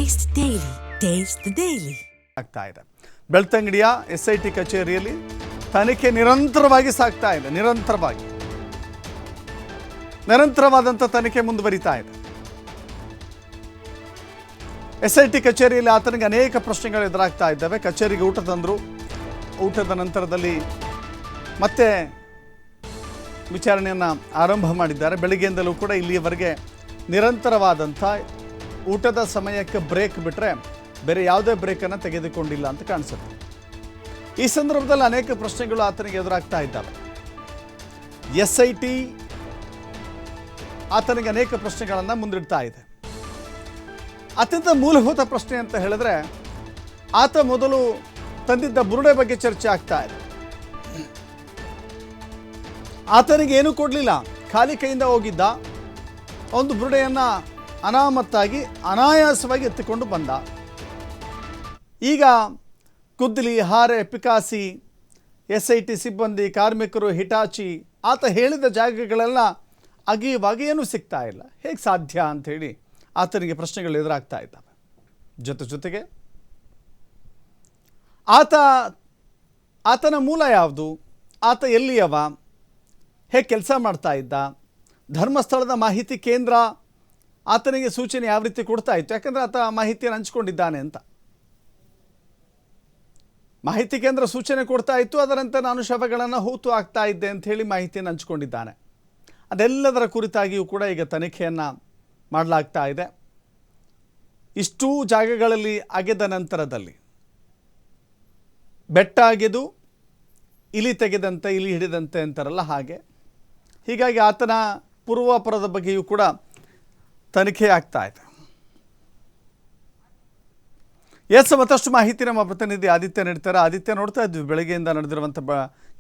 Taste the Daily. Taste the Daily. ಆಗ್ತಾ ಇದೆ. ಬೆಳ್ತಂಗಡಿಯ SIT ಕಚೇರಿಯಲ್ಲಿ ತನಿಖೆ ನಿರಂತರವಾಗಿ ಸಾಗ್ತಾ ಇದೆ. ನಿರಂತರವಾದಂಥ ತನಿಖೆ ಮುಂದುವರಿತಾ ಇದೆ. SIT ಕಚೇರಿಯಲ್ಲಿ ಆತನಿಗೆ ಅನೇಕ ಪ್ರಶ್ನೆಗಳು ಎದುರಾಗ್ತಾ ಇದ್ದಾವೆ. ಕಚೇರಿಗೆ ಊಟ ತಂದರು. ಊಟದ ನಂತರದಲ್ಲಿ ಮತ್ತೆ ವಿಚಾರಣೆಯನ್ನು ಆರಂಭ ಮಾಡಿದ್ದಾರೆ. ಬೆಳಗ್ಗೆಯಿಂದಲೂ ಕೂಡ ಇಲ್ಲಿಯವರೆಗೆ ನಿರಂತರವಾದಂಥ ಊಟದ ಸಮಯಕ್ಕೆ ಬ್ರೇಕ್ ಬಿಟ್ಟರೆ ಬೇರೆ ಯಾವುದೇ ಬ್ರೇಕನ್ನು ತೆಗೆದುಕೊಂಡಿಲ್ಲ ಅಂತ ಕಾಣಿಸುತ್ತೆ. ಈ ಸಂದರ್ಭದಲ್ಲಿ ಅನೇಕ ಪ್ರಶ್ನೆಗಳು ಆತನಿಗೆ ಎದುರಾಗ್ತಾ ಇದ್ದಾವೆ. SIT ಆತನಿಗೆ ಅನೇಕ ಪ್ರಶ್ನೆಗಳನ್ನು ಮುಂದಿಡ್ತಾ ಇದೆ. ಅತ್ಯಂತ ಮೂಲಭೂತ ಪ್ರಶ್ನೆ ಅಂತ ಹೇಳಿದ್ರೆ, ಆತ ಮೊದಲು ತಂದಿದ್ದ ಬುರುಡೆ ಬಗ್ಗೆ ಚರ್ಚೆ ಆಗ್ತಾ ಇದೆ. ಆತನಿಗೆ ಏನೂ ಕೊಡಲಿಲ್ಲ, ಖಾಲಿ ಕೈಯಿಂದ ಹೋಗಿದ್ದ. ಒಂದು ಬುರುಡೆಯನ್ನು ಅನಾಮತ್ತಾಗಿ ಅನಾಯಾಸವಾಗಿ ಎತ್ತಿಕೊಂಡು ಬಂದ. ಈಗ ಕುದ್ಲಿ, ಹಾರೆ, ಪಿಕಾಸಿ, SIT ಸಿಬ್ಬಂದಿ, ಕಾರ್ಮಿಕರು, ಹಿಟಾಚಿ ಆತ ಹೇಳಿದ ಜಾಗಗಳೆಲ್ಲ ಅಗೀವಾಗಿ ಏನೂ ಸಿಗ್ತಾ ಇಲ್ಲ. ಹೇಗೆ ಸಾಧ್ಯ ಅಂಥೇಳಿ ಆತನಿಗೆ ಪ್ರಶ್ನೆಗಳು ಎದುರಾಗ್ತಾ ಇದ್ದಾವೆ. ಜೊತೆಗೆ ಆತನ ಮೂಲ ಯಾವುದು, ಆತ ಎಲ್ಲಿಯವ, ಹೇಗೆ ಕೆಲಸ ಮಾಡ್ತಾ ಇದ್ದ, ಧರ್ಮಸ್ಥಳದ ಮಾಹಿತಿ ಕೇಂದ್ರ ಆತನಿಗೆ ಸೂಚನೆ ಯಾವ ರೀತಿ ಕೊಡ್ತಾ ಇತ್ತು, ಯಾಕಂದರೆ ಆತ ಮಾಹಿತಿಯನ್ನು ಹಂಚ್ಕೊಂಡಿದ್ದಾನೆ ಅಂತ. ಮಾಹಿತಿ ಕೇಂದ್ರ ಸೂಚನೆ ಕೊಡ್ತಾ ಇತ್ತು, ಅದರಂತೆ ನಾನು ಶವಗಳನ್ನು ಹೂತು ಆಗ್ತಾ ಇದ್ದೆ ಅಂತ ಹೇಳಿ ಮಾಹಿತಿಯನ್ನು ಹಂಚಿಕೊಂಡಿದ್ದಾನೆ. ಅದೆಲ್ಲದರ ಕುರಿತಾಗಿಯೂ ಕೂಡ ಈಗ ತನಿಖೆಯನ್ನು ಮಾಡಲಾಗ್ತಾ ಇದೆ. ಇಷ್ಟೂ ಜಾಗಗಳಲ್ಲಿ ಅಗೆದ ನಂತರದಲ್ಲಿ ಬೆಟ್ಟ ಅಗೆದು ಇಲಿ ತೆಗೆದಂತೆ, ಇಲಿ ಹಿಡಿದಂತೆ ಅಂತಾರಲ್ಲ ಹಾಗೆ. ಹೀಗಾಗಿ ಆತನ ಪೂರ್ವಾಪರದ ಬಗ್ಗೆಯೂ ಕೂಡ ತನಿಖೆ ಆಗ್ತಾ ಇದೆ. ಮತ್ತಷ್ಟು ಮಾಹಿತಿ ನಮ್ಮ ಪ್ರತಿನಿಧಿ ಆದಿತ್ಯ ನೀಡ್ತಾರೆ. ಆದಿತ್ಯ, ನೋಡ್ತಾ ಇದ್ವಿ ಬೆಳಗ್ಗೆಯಿಂದ ನಡೆದಿರುವಂಥ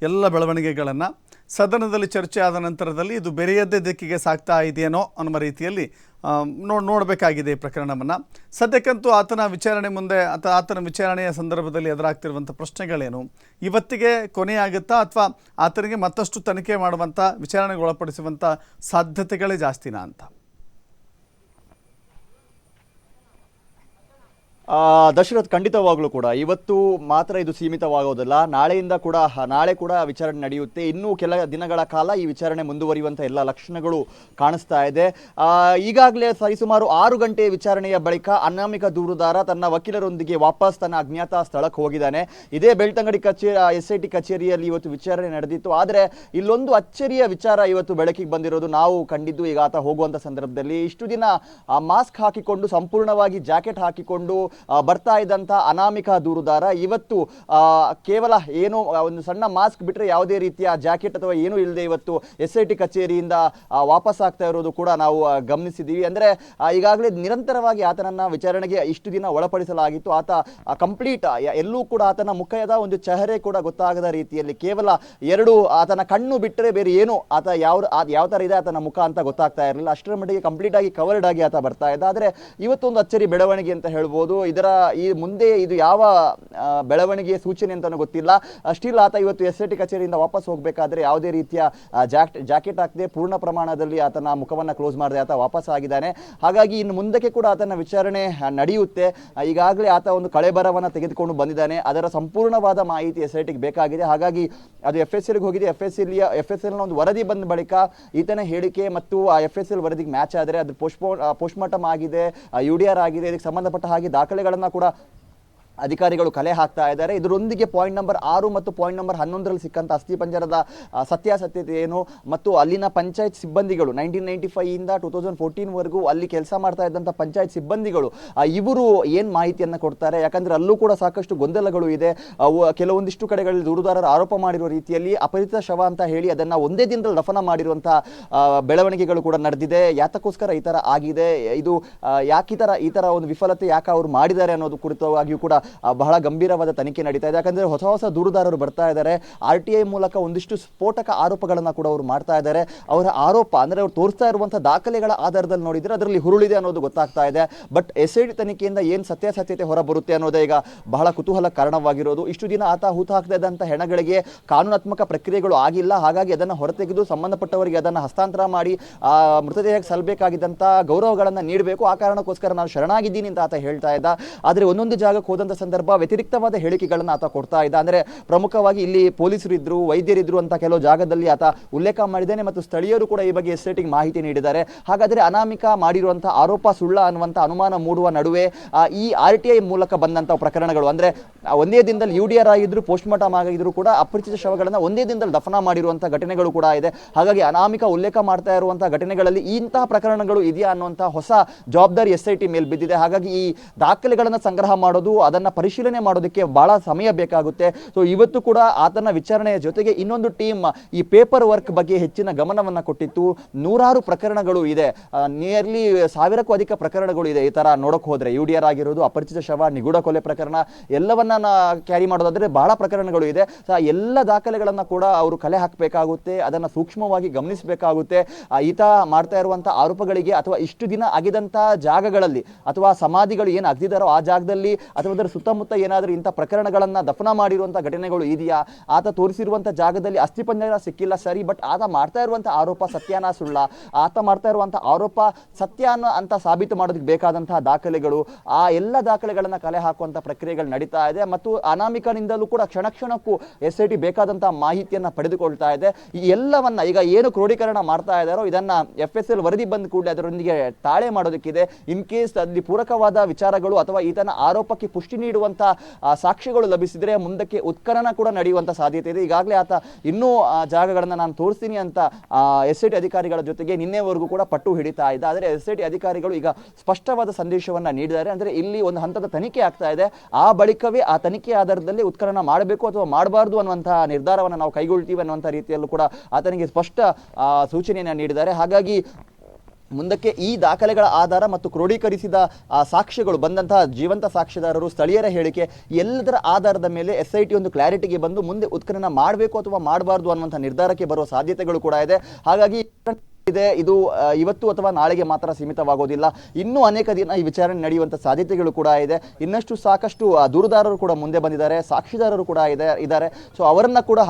ಎಲ್ಲ ಬೆಳವಣಿಗೆಗಳನ್ನು. ಸದನದಲ್ಲಿ ಚರ್ಚೆ ಆದ ನಂತರದಲ್ಲಿ ಇದು ಬೇರೆಯದ್ದೇ ದಿಕ್ಕಿಗೆ ಸಾಗ್ತಾ ಇದೆಯೇನೋ ಅನ್ನುವ ರೀತಿಯಲ್ಲಿ ನೋಡಬೇಕಾಗಿದೆ ಈ ಪ್ರಕರಣವನ್ನು. ಸದ್ಯಕ್ಕಂತೂ ಆತನ ವಿಚಾರಣೆ ಮುಂದೆ ಆತನ ವಿಚಾರಣೆಯ ಸಂದರ್ಭದಲ್ಲಿ ಎದುರಾಗ್ತಿರುವಂಥ ಪ್ರಶ್ನೆಗಳೇನು, ಇವತ್ತಿಗೆ ಕೊನೆಯಾಗುತ್ತಾ ಅಥವಾ ಆತನಿಗೆ ಮತ್ತಷ್ಟು ತನಿಖೆ ಮಾಡುವಂಥ, ವಿಚಾರಣೆಗೆ ಒಳಪಡಿಸುವಂಥ ಸಾಧ್ಯತೆಗಳೇ ಜಾಸ್ತಿನಾ ಅಂತ? ದಶರಥ್, ಖಂಡಿತವಾಗ್ಲೂ ಕೂಡ ಇವತ್ತು ಮಾತ್ರ ಇದು ಸೀಮಿತವಾಗೋದಿಲ್ಲ. ನಾಳೆ ಕೂಡ ವಿಚಾರಣೆ ನಡೆಯುತ್ತೆ. ಇನ್ನೂ ಕೆಲ ದಿನಗಳ ಕಾಲ ಈ ವಿಚಾರಣೆ ಮುಂದುವರಿಯುವಂಥ ಎಲ್ಲ ಲಕ್ಷಣಗಳು ಕಾಣಿಸ್ತಾ ಇದೆ. ಈಗಾಗಲೇ ಸರಿಸುಮಾರು 6 ಗಂಟೆ ವಿಚಾರಣೆಯ ಬಳಿಕ ಅನಾಮಿಕ ದೂರುದಾರ ತನ್ನ ವಕೀಲರೊಂದಿಗೆ ವಾಪಸ್ ತನ್ನ ಅಜ್ಞಾತ ಸ್ಥಳಕ್ಕೆ ಹೋಗಿದ್ದಾನೆ. ಇದೇ ಬೆಳ್ತಂಗಡಿ SIT ಕಚೇರಿಯಲ್ಲಿ ಇವತ್ತು ವಿಚಾರಣೆ ನಡೆದಿತ್ತು. ಆದರೆ ಇಲ್ಲೊಂದು ಅಚ್ಚರಿಯ ವಿಚಾರ ಇವತ್ತು ಬೆಳಕಿಗೆ ಬಂದಿರೋದು ನಾವು ಕಂಡಿದ್ದು. ಈಗ ಆತ ಹೋಗುವಂಥ ಸಂದರ್ಭದಲ್ಲಿ ಇಷ್ಟು ದಿನ ಮಾಸ್ಕ್ ಹಾಕಿಕೊಂಡು, ಸಂಪೂರ್ಣವಾಗಿ ಜಾಕೆಟ್ ಹಾಕಿಕೊಂಡು ಬರ್ತಾ ಇದ್ದಂಥ ಅನಾಮಿಕ ದೂರುದಾರ ಇವತ್ತು ಕೇವಲ ಏನೋ ಒಂದು ಸಣ್ಣ ಮಾಸ್ಕ್ ಬಿಟ್ಟರೆ ಯಾವುದೇ ರೀತಿಯ ಜಾಕೆಟ್ ಅಥವಾ ಏನೂ ಇಲ್ಲದೆ ಇವತ್ತು SIT ಕಚೇರಿಯಿಂದ ವಾಪಸ್ ಆಗ್ತಾ ಇರೋದು ಕೂಡ ನಾವು ಗಮನಿಸಿದ್ದೀವಿ. ಅಂದರೆ ಈಗಾಗಲೇ ನಿರಂತರವಾಗಿ ಆತನನ್ನು ವಿಚಾರಣೆಗೆ ಇಷ್ಟು ದಿನ ಒಳಪಡಿಸಲಾಗಿತ್ತು. ಆತ ಕಂಪ್ಲೀಟ್ ಎಲ್ಲೂ ಕೂಡ ಆತನ ಮುಖದ ಒಂದು ಚೆಹರೆ ಕೂಡ ಗೊತ್ತಾಗದ ರೀತಿಯಲ್ಲಿ ಕೇವಲ ಆತನ ಕಣ್ಣು ಬಿಟ್ಟರೆ ಬೇರೆ ಏನು ಆತ ಯಾವ ಥರ ಇದೆ ಆತನ ಮುಖ ಅಂತ ಗೊತ್ತಾಗ್ತಾ ಇರಲಿಲ್ಲ. ಅಷ್ಟರ ಮಟ್ಟಿಗೆ ಕಂಪ್ಲೀಟ್ ಆಗಿ ಕವರ್ಡ್ ಆಗಿ ಆತ ಬರ್ತಾ ಇದ್ದ. ಆದರೆ ಇವತ್ತೊಂದು ಅಚ್ಚರಿ ಬೆಳವಣಿಗೆ ಅಂತ ಹೇಳ್ಬೋದು. ಈ ಮುಂದೆ ಇದು ಯಾವ ಬೆಳವಣಿಗೆಯ ಸೂಚನೆ ಅಂತ ಗೊತ್ತಿಲ್ಲ. ಸ್ಟಿಲ್ ಆತ ಇವತ್ತು SIT ಕಚೇರಿಯಿಂದ ವಾಪಸ್ ಹೋಗಬೇಕಾದ್ರೆ ಯಾವುದೇ ರೀತಿಯ ಜಾಕೆಟ್ ಹಾಕದೆ ಪೂರ್ಣ ಪ್ರಮಾಣದಲ್ಲಿ ಆತನ ಮುಖವನ್ನು ಕ್ಲೋಸ್ ಮಾಡದೆ ಆತ ವಾಪಸ್ ಆಗಿದ್ದಾನೆ. ಹಾಗಾಗಿ ಇನ್ನು ಮುಂದಕ್ಕೆ ಕೂಡ ಆತನ ವಿಚಾರಣೆ ನಡೆಯುತ್ತೆ. ಈಗಾಗಲೇ ಆತ ಒಂದು ಕಳೆಬರವನ್ನು ತೆಗೆದುಕೊಂಡು ಬಂದಿದ್ದಾನೆ. ಅದರ ಸಂಪೂರ್ಣವಾದ ಮಾಹಿತಿ SITಗೆ ಬೇಕಾಗಿದೆ. ಹಾಗಾಗಿ ಅದು FSLಗೆ ಹೋಗಿದೆ. FSLನ ಒಂದು ವರದಿ ಬಂದ ಬಳಿಕ ಈತನ ಹೇಳಿಕೆ ಮತ್ತು ಆ FSL ವರದಿಗೆ ಮ್ಯಾಚ್ ಆದರೆ ಅದು ಪೋಸ್ಟ್ಮಾರ್ಟಮ್ ಆಗಿದೆ, UDR ಆಗಿದೆ. ಇದಕ್ಕೆ ಸಂಬಂಧಪಟ್ಟ ಹಾಗೆ ದಾಖಲೆಗಳನ್ನು ಕೂಡ ಅಧಿಕಾರಿಗಳು ಕಲೆ ಹಾಕ್ತಾ ಇದ್ದಾರೆ. ಇದರೊಂದಿಗೆ ಪಾಯಿಂಟ್ ನಂಬರ್ 6 ಮತ್ತು ಪಾಯಿಂಟ್ ನಂಬರ್ 11ರಲ್ಲಿ ಸಿಕ್ಕಂಥ ಅಸ್ಥಿಪಂಜರದ ಸತ್ಯಾಸತ್ಯತೆ ಏನು ಮತ್ತು ಅಲ್ಲಿನ ಪಂಚಾಯತ್ ಸಿಬ್ಬಂದಿಗಳು 1995 ಇಂದ 2014ವರೆಗೂ ಅಲ್ಲಿ ಕೆಲಸ ಮಾಡ್ತಾ ಇದ್ದಂಥ ಪಂಚಾಯತ್ ಸಿಬ್ಬಂದಿಗಳು ಇವರು ಏನು ಮಾಹಿತಿಯನ್ನು ಕೊಡ್ತಾರೆ. ಯಾಕಂದರೆ ಅಲ್ಲೂ ಕೂಡ ಸಾಕಷ್ಟು ಗೊಂದಲಗಳು ಇದೆ. ಕೆಲವೊಂದಿಷ್ಟು ಕಡೆಗಳಲ್ಲಿ ದೂರುದಾರರು ಆರೋಪ ಮಾಡಿರುವ ರೀತಿಯಲ್ಲಿ ಅಪರಿಚಿತ ಶವ ಅಂತ ಹೇಳಿ ಅದನ್ನು ಒಂದೇ ದಿನದಲ್ಲಿ ದಫನ ಮಾಡಿರುವಂಥ ಬೆಳವಣಿಗೆಗಳು ಕೂಡ ನಡೆದಿದೆ. ಯಾತಕ್ಕೋಸ್ಕರ ಈ ಥರ ಆಗಿದೆ, ಇದು ಯಾಕೆ ಈ ಥರ ಒಂದು ವಿಫಲತೆ ಯಾಕೆ ಅವರು ಮಾಡಿದ್ದಾರೆ ಅನ್ನೋದು ಕುರಿತವಾಗಿಯೂ ಕೂಡ ಬಹಳ ಗಂಭೀರವಾದ ತನಿಖೆ ನಡೀತಾ ಇದೆ. ಯಾಕಂದ್ರೆ ಹೊಸ ಹೊಸ ದೂರುದಾರರು ಬರ್ತಾ ಇದ್ದಾರೆ. RTI ಮೂಲಕ ಒಂದಿಷ್ಟು ಸ್ಫೋಟಕ ಆರೋಪಗಳನ್ನ ಕೂಡ ಅವರು ಮಾಡ್ತಾ ಇದ್ದಾರೆ. ಅವರ ಆರೋಪ ಅಂದ್ರೆ ಅವ್ರು ತೋರಿಸ್ತಾ ಇರುವಂತಹ ದಾಖಲೆಗಳ ಆಧಾರದಲ್ಲಿ ನೋಡಿದ್ರೆ ಅದರಲ್ಲಿ ಹುರುಳಿದೆ ಅನ್ನೋದು ಗೊತ್ತಾಗ್ತಾ ಇದೆ. ಬಟ್ SIT ತನಿಖೆಯಿಂದ ಏನ್ ಸತ್ಯಾಸತ್ಯತೆ ಹೊರ ಬರುತ್ತೆ ಅನ್ನೋದೇ ಈಗ ಬಹಳ ಕುತೂಹಲ ಕಾರಣವಾಗಿರೋದು. ಇಷ್ಟು ದಿನ ಆತ ಹೂತು ಹಾಕ್ತಾ ಇದ್ದಂಥ ಹೆಣಗಳಿಗೆ ಕಾನೂನಾತ್ಮಕ ಪ್ರಕ್ರಿಯೆಗಳು ಆಗಿಲ್ಲ. ಹಾಗಾಗಿ ಅದನ್ನು ಹೊರತೆಗೆದು ಸಂಬಂಧಪಟ್ಟವರಿಗೆ ಅದನ್ನು ಹಸ್ತಾಂತರ ಮಾಡಿ ಮೃತದೇಹಕ್ಕೆ ಸಲ್ಲಬೇಕಾಗಿದ್ದಂಥ ಗೌರವಗಳನ್ನು ನೀಡಬೇಕು. ಆ ಕಾರಣಕ್ಕೋಸ್ಕರ ನಾನು ಶರಣಾಗಿದ್ದೀನಿ ಅಂತ ಆತ ಹೇಳ್ತಾ ಇದ್ದ. ಆದರೆ ಒಂದೊಂದು ಜಾಗಕ್ಕೆ ಹೋದಂಥ ಸಂದರ್ಭ ವ್ಯತಿರಿಕ್ತವಾದ ಹೇಳಿಕೆಗಳನ್ನು ಆತ ಕೊಡ್ತಾ ಇದ್ದ. ಅಂದ್ರೆ ಪ್ರಮುಖವಾಗಿ ಇಲ್ಲಿ ಪೊಲೀಸರು ಇದ್ರು, ವೈದ್ಯರಿದ್ರು ಅಂತ ಕೆಲವು ಜಾಗದಲ್ಲಿ ಆತ ಉಲ್ಲೇಖ ಮಾಡಿದ್ದಾನೆ ಮತ್ತು ಸ್ಥಳೀಯರು ಕೂಡ ಈ ಬಗ್ಗೆ SITಗೆ ಮಾಹಿತಿ ನೀಡಿದ್ದಾರೆ. ಹಾಗಾದ್ರೆ ಅನಾಮಿಕಾ ಮಾಡಿರುವಂತಹ ಆರೋಪ ಸುಳ್ಳ ಅನ್ನುವಂಥ ಅನುಮಾನ ಮೂಡುವ ನಡುವೆ ಈ RTI ಮೂಲಕ ಬಂದಂಥ ಪ್ರಕರಣಗಳು ಅಂದ್ರೆ ಒಂದೇ ದಿನದಲ್ಲಿ UDR ಆಗಿದ್ರು, ಪೋಸ್ಟ್ ಮಾರ್ಟಮ್ ಆಗಿದ್ರು ಕೂಡ ಅಪರಿಚಿತ ಶವಗಳನ್ನು ಒಂದೇ ದಿನದಲ್ಲಿ ದಫನ ಮಾಡಿರುವಂತಹ ಘಟನೆಗಳು ಕೂಡ ಇದೆ. ಹಾಗಾಗಿ ಅನಾಮಿಕಾ ಉಲ್ಲೇಖ ಮಾಡ್ತಾ ಇರುವಂತಹ ಘಟನೆಗಳಲ್ಲಿ ಇಂತಹ ಪ್ರಕರಣಗಳು ಇದೆಯಾ ಅನ್ನುವಂತಹ ಹೊಸ ಜವಾಬ್ದಾರಿ SIT ಮೇಲೆ ಬಿದ್ದಿದೆ. ಹಾಗಾಗಿ ಈ ದಾಖಲೆಗಳನ್ನು ಸಂಗ್ರಹ ಮಾಡೋದು, ಅದನ್ನ ಪರಿಶೀಲನೆ ಮಾಡೋದಕ್ಕೆ ಬಹಳ ಸಮಯ ಬೇಕಾಗುತ್ತೆ. ಸೊ ಇವತ್ತು ಕೂಡ ಆತನ ವಿಚಾರಣೆಯ ಜೊತೆಗೆ ಇನ್ನೊಂದು ಟೀಮ್ ಈ ಪೇಪರ್ ವರ್ಕ್ ಬಗ್ಗೆ ಹೆಚ್ಚಿನ ಗಮನವನ್ನ ಕೊಟ್ಟಿತ್ತು. ನೂರಾರು ಪ್ರಕರಣಗಳು ಇದೆ, ನಿಯರ್ಲಿ 1000ಕ್ಕೂ ಅಧಿಕ ಪ್ರಕರಣಗಳು ಇದೆ. ಈ ತರ ನೋಡಕ್ ಹೋದ್ರೆ UDR ಆಗಿರೋದು, ಅಪರಿಚಿತ ಶವ, ನಿಗೂಢ ಕೊಲೆ ಪ್ರಕರಣ ಎಲ್ಲವನ್ನ ಕ್ಯಾರಿ ಮಾಡೋದಾದ್ರೆ ಬಹಳ ಪ್ರಕರಣಗಳು ಇದೆ. ಎಲ್ಲ ದಾಖಲೆಗಳನ್ನ ಕೂಡ ಅವರು ಕಲೆ ಹಾಕಬೇಕಾಗುತ್ತೆ, ಅದನ್ನ ಸೂಕ್ಷ್ಮವಾಗಿ ಗಮನಿಸಬೇಕಾಗುತ್ತೆ. ಈತ ಮಾಡ್ತಾ ಇರುವಂತಹ ಆರೋಪಗಳಿಗೆ ಅಥವಾ ಇಷ್ಟು ದಿನ ಆಗಿದಂತ ಜಾಗಗಳಲ್ಲಿ ಅಥವಾ ಸಮಾಧಿಗಳು ಏನು ಅಗ್ದಿದಾರೋ ಆ ಜಾಗದಲ್ಲಿ ಅಥವಾ ಅದರ ಸುತ್ತಮುತ್ತ ಏನಾದರೂ ಇಂಥ ಪ್ರಕರಣಗಳನ್ನ ದಫನ ಮಾಡಿರುವಂತಹ ಘಟನೆಗಳು ಇದೆಯಾ, ಆತ ತೋರಿಸಿರುವಂತಹ ಜಾಗದಲ್ಲಿ ಅಸ್ಥಿಪಂಜರ ಸಿಕ್ಕಿಲ್ಲ ಸರಿ, ಬಟ್ ಆತ ಮಾಡ್ತಾ ಇರುವಂತಹ ಆರೋಪ ಸತ್ಯನಾ ಸುಳ್ಳ, ಆತ ಮಾಡ್ತಾ ಇರುವಂತಹ ಆರೋಪ ಸತ್ಯಾನ ಅಂತ ಸಾಬೀತು ಮಾಡೋದಕ್ಕೆ ಬೇಕಾದಂತಹ ದಾಖಲೆಗಳು, ಆ ಎಲ್ಲ ದಾಖಲೆಗಳನ್ನ ಕಲೆ ಹಾಕುವಂತ ಪ್ರಕ್ರಿಯೆಗಳು ನಡೀತಾ ಇದೆ. ಮತ್ತು ಅನಾಮಿಕನಿಂದಲೂ ಕೂಡ ಕ್ಷಣ ಕ್ಷಣಕ್ಕೂ SIT ಬೇಕಾದಂತಹ ಮಾಹಿತಿಯನ್ನ ಪಡೆದುಕೊಳ್ತಾ ಇದೆ. ಈ ಎಲ್ಲವನ್ನ ಈಗ ಏನು ಕ್ರೋಢೀಕರಣ ಮಾಡ್ತಾ ಇದ್ದಾರೋ ಇದನ್ನ FSL ವರದಿ ಬಂದ ಕೂಡಲೇ ಅದರೊಂದಿಗೆ ತಾಳೆ ಮಾಡೋದಕ್ಕಿದೆ. ಇನ್ ಕೇಸ್ ಅಲ್ಲಿ ಪೂರಕವಾದ ವಿಚಾರಗಳು ಅಥವಾ ಈತನ ಆರೋಪಕ್ಕೆ ಪುಷ್ಟಿ ನೀಡುವಂತಹ ಸಾಕ್ಷ್ಯಗಳು ಲಭಿಸಿದ್ರೆ ಮುಂದಕ್ಕೆ ಉತ್ಖನನ ಕೂಡ ನಡೆಯುವಂತ ಸಾಧ್ಯತೆ ಇದೆ. ಈಗಾಗಲೇ ಆತ ಇನ್ನೂ ಜಾಗಗಳನ್ನ ನಾನು ತೋರಿಸ್ತೀನಿ ಅಂತ SIT ಅಧಿಕಾರಿಗಳ ಜೊತೆಗೆ ನಿನ್ನೆವರೆಗೂ ಕೂಡ ಪಟ್ಟು ಹಿಡಿತಾ ಇದ್ದ. ಆದರೆ SIT ಅಧಿಕಾರಿಗಳು ಈಗ ಸ್ಪಷ್ಟವಾದ ಸಂದೇಶವನ್ನ ನೀಡಿದ್ದಾರೆ. ಅಂದ್ರೆ ಇಲ್ಲಿ ಒಂದು ಹಂತದ ತನಿಖೆ ಆಗ್ತಾ ಇದೆ, ಆ ಬಳಿಕವೇ ಆ ತನಿಖೆ ಆಧಾರದಲ್ಲಿ ಉತ್ಖನನ ಮಾಡಬೇಕು ಅಥವಾ ಮಾಡಬಾರದು ಅನ್ನುವಂತಹ ನಿರ್ಧಾರವನ್ನು ನಾವು ಕೈಗೊಳ್ತೀವಿ ಅನ್ನುವಂಥ ರೀತಿಯಲ್ಲೂ ಕೂಡ ಆತನಿಗೆ ಸ್ಪಷ್ಟ ಸೂಚನೆಯನ್ನು ನೀಡಿದ್ದಾರೆ. ಹಾಗಾಗಿ ಮುಂದಕ್ಕೆ ಈ ದಾಖಲೆಗಳ ಆಧಾರ ಮತ್ತು ಕ್ರೋಢೀಕರಿಸಿದ ಸಾಕ್ಷ್ಯಗಳು ಬಂದಂತಹ ಜೀವಂತ ಸಾಕ್ಷಿದಾರರು, ಸ್ಥಳೀಯರ ಹೇಳಿಕೆ ಎಲ್ಲದರ ಆಧಾರದ ಮೇಲೆ SIT ಒಂದು ಕ್ಲಾರಿಟಿಗೆ ಬಂದು ಮುಂದೆ ಉತ್ಖನನ ಮಾಡಬೇಕು ಅಥವಾ ಮಾಡಬಾರದು ಅನ್ನುವಂಥ ನಿರ್ಧಾರಕ್ಕೆ ಬರುವ ಸಾಧ್ಯತೆಗಳು ಕೂಡ ಇದೆ. ಹಾಗಾಗಿ ಇದು ಇವತ್ತು ಅಥವಾ ನಾಳೆಗೆ ಮಾತ್ರ ಸೀಮಿತವಾಗೋದಿಲ್ಲ, ಇನ್ನೂ ಅನೇಕ ದಿನ ಈ ವಿಚಾರಣೆ ನಡೆಯುವಂತ ಸಾಧ್ಯತೆಗಳು ಕೂಡ ಇದೆ. ಇನ್ನಷ್ಟು ಸಾಕಷ್ಟು ದೂರುದಾರರು ಕೂಡ ಮುಂದೆ ಬಂದಿದ್ದಾರೆ, ಸಾಕ್ಷಿದಾರರು ಕೂಡ ಇದ್ದಾರೆ. ಸೊ ಅವರನ್ನ ಕೂಡ